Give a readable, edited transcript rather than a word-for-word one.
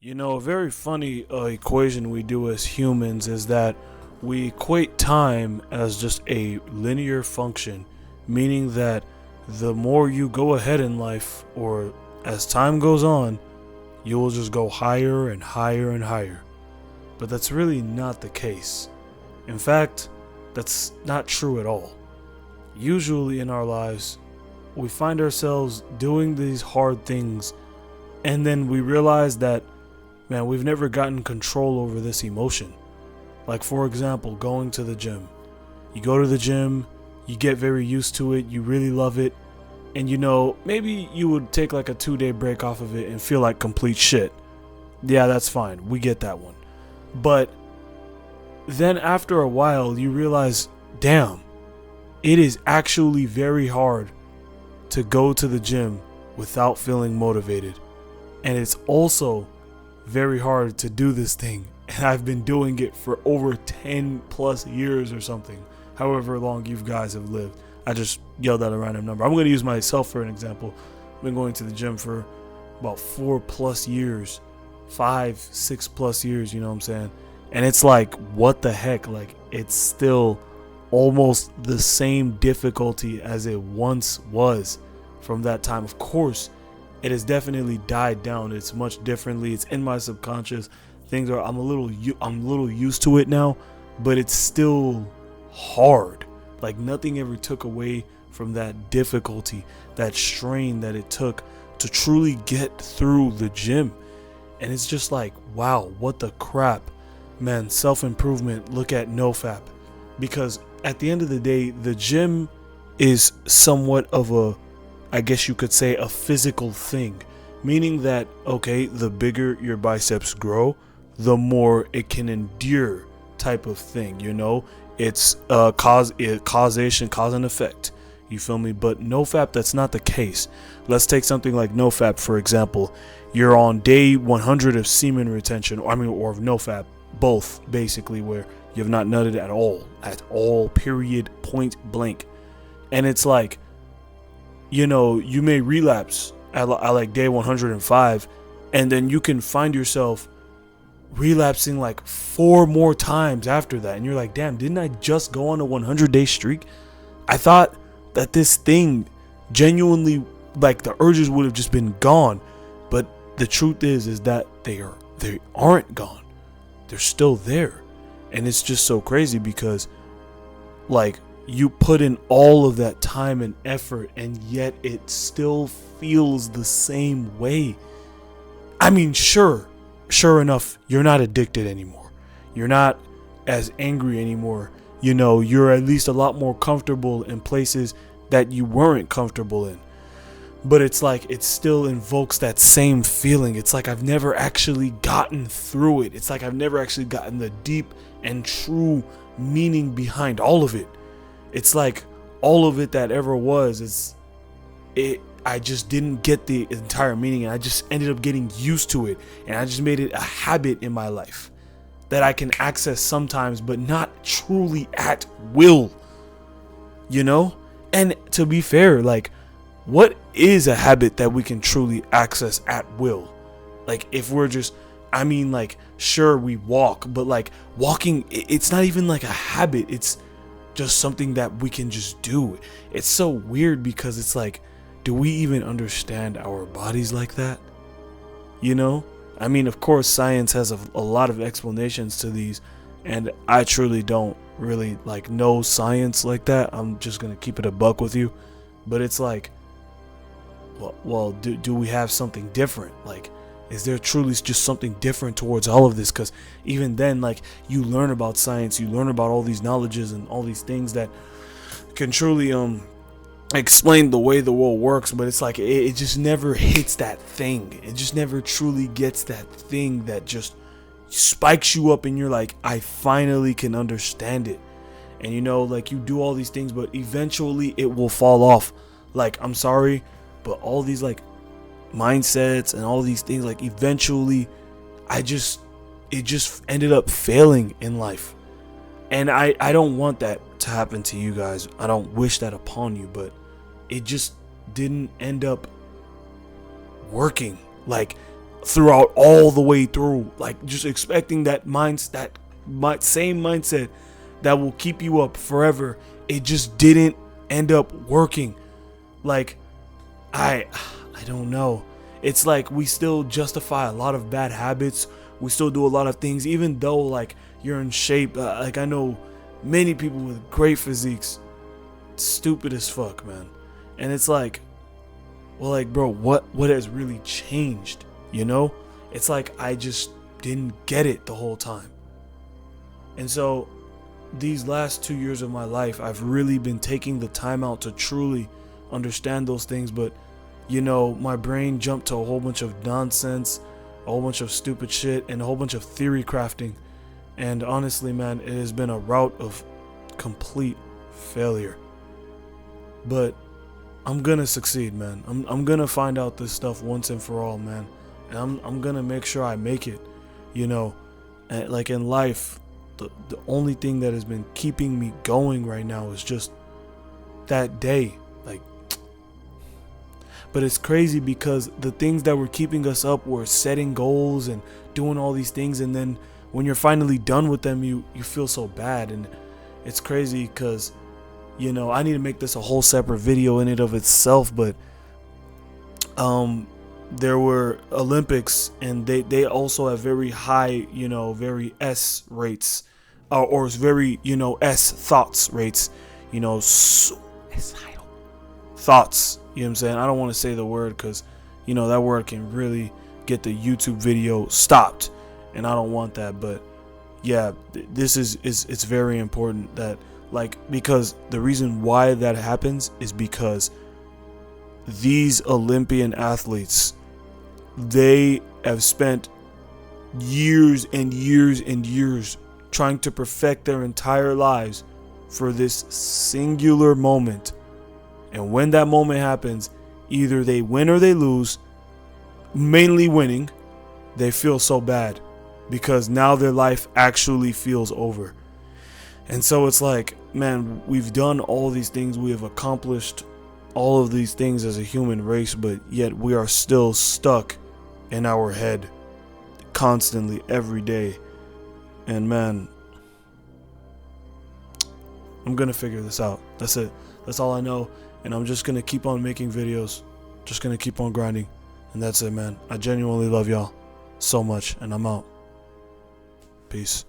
A very funny equation we do as humans is that we equate time as just a linear function, meaning that the more you go ahead in life, or as time goes on, you will just go higher and higher and higher. But that's really not the case. In fact, that's not true at all. Usually in our lives, we find ourselves doing these hard things, and then we realize that, man, we've never gotten control over this emotion. Like, for example, going to the gym. You go to the gym, you get very used to it, you really love it, and maybe you would take like a 2-day break off of it and feel like complete shit. Yeah, that's fine. We get that one. But then after a while, you realize, damn, it is actually very hard to go to the gym without feeling motivated. And it's also very hard to do this thing, and I've been doing it for over 10 plus years or something, however long you guys have lived. I just yelled out a random number. I'm going to use myself for an example. I've been going to the gym for about 4 plus years, 5, 6 plus years, you know what I'm saying? And it's like, what the heck? Like, it's still almost the same difficulty as it once was from that time. Of course, it has definitely died down. It's much differently. It's in my subconscious. I'm a little used to it now, but it's still hard. Like, nothing ever took away from that difficulty, that strain that it took to truly get through the gym. And it's just like, wow, what the crap, man. Self-improvement. Look at NoFap, because at the end of the day, the gym is somewhat of a, I guess you could say, a physical thing, meaning that, okay, the bigger your biceps grow, the more it can endure type of thing, it's causation, cause and effect, you feel me? But NoFap, that's not the case. Let's take something like NoFap, for example. You're on day 100 of semen retention, or of NoFap, both basically, where you have not nutted at all, period, point blank. And it's like, you may relapse at like day 105, and then you can find yourself relapsing like 4 more times after that. And you're like, damn, didn't I just go on a 100-day streak? I thought that this thing genuinely, like, the urges would have just been gone. But the truth is that they aren't gone. They're still there. And it's just so crazy because, like, you put in all of that time and effort, and yet it still feels the same way. I mean, sure enough, you're not addicted anymore. You're not as angry anymore. You're at least a lot more comfortable in places that you weren't comfortable in. But it's like, it still invokes that same feeling. It's like I've never actually gotten through it. It's like I've never actually gotten the deep and true meaning behind all of it. It's like all of it that ever was, I just didn't get the entire meaning, and I just ended up getting used to it, and I just made it a habit in my life that I can access sometimes, but not truly at will, And to be fair, like, what is a habit that we can truly access at will? Like, if we're just, like, sure, we walk, but like walking, it's not even like a habit. It's just something that we can just do. It's so weird because it's like, do we even understand our bodies like that? Of course, science has a lot of explanations to these, and I truly don't really know science like that. I'm just gonna keep it a buck with you. But it's like, well, do we have something different? Like, is there truly just something different towards all of this? Because even then, like, you learn about science, you learn about all these knowledges and all these things that can truly explain the way the world works, but it's like it just never hits that thing. It just never truly gets that thing that just spikes you up, and you're like, I finally can understand it. And like, you do all these things, but eventually it will fall off. Like, I'm sorry, but all these like mindsets and all these things, like, eventually it just ended up failing in life. And I don't want that to happen to you guys. I don't wish that upon you, but it just didn't end up working. Like, throughout all the way through, like just expecting that same mindset that will keep you up forever. It just didn't end up working. Like I don't know. It's like we still justify a lot of bad habits. We still do a lot of things, even though like you're in shape. Like I know many people with great physiques, stupid as fuck, man. And it's like, well, like, bro, what has really changed? You know? It's like I just didn't get it the whole time. And so these last 2 years of my life, I've really been taking the time out to truly understand those things. But, you know, my brain jumped to a whole bunch of nonsense, a whole bunch of stupid shit, and a whole bunch of theory crafting. And honestly, man, it has been a route of complete failure. But I'm gonna succeed, man. I'm gonna find out this stuff once and for all, man. And I'm gonna make sure I make it. You know, and like in life, the only thing that has been keeping me going right now is just that day. Like, but it's crazy because the things that were keeping us up were setting goals and doing all these things, and then when you're finally done with them, you feel so bad. And it's crazy because, you know, I need to make this a whole separate video in and of itself, but there were Olympics, and they also have very high, you know, very S rates, or very, you know, S thoughts rates, you know, thoughts, you know what I'm saying? I don't want to say the word because, you know, that word can really get the YouTube video stopped, and I don't want that. But yeah, this is it's very important that, like, because the reason why that happens is because these Olympian athletes, they have spent years and years and years trying to perfect their entire lives for this singular moment. And when that moment happens, either they win or they lose. Mainly winning, they feel so bad because now their life actually feels over. And so it's like, man, we've done all these things, we have accomplished all of these things as a human race, but yet we are still stuck in our head constantly every day. And man, I'm gonna figure this out. That's it. That's all I know. And I'm just gonna keep on making videos, just gonna keep on grinding, and that's it, man. I genuinely love y'all so much, and I'm out. Peace.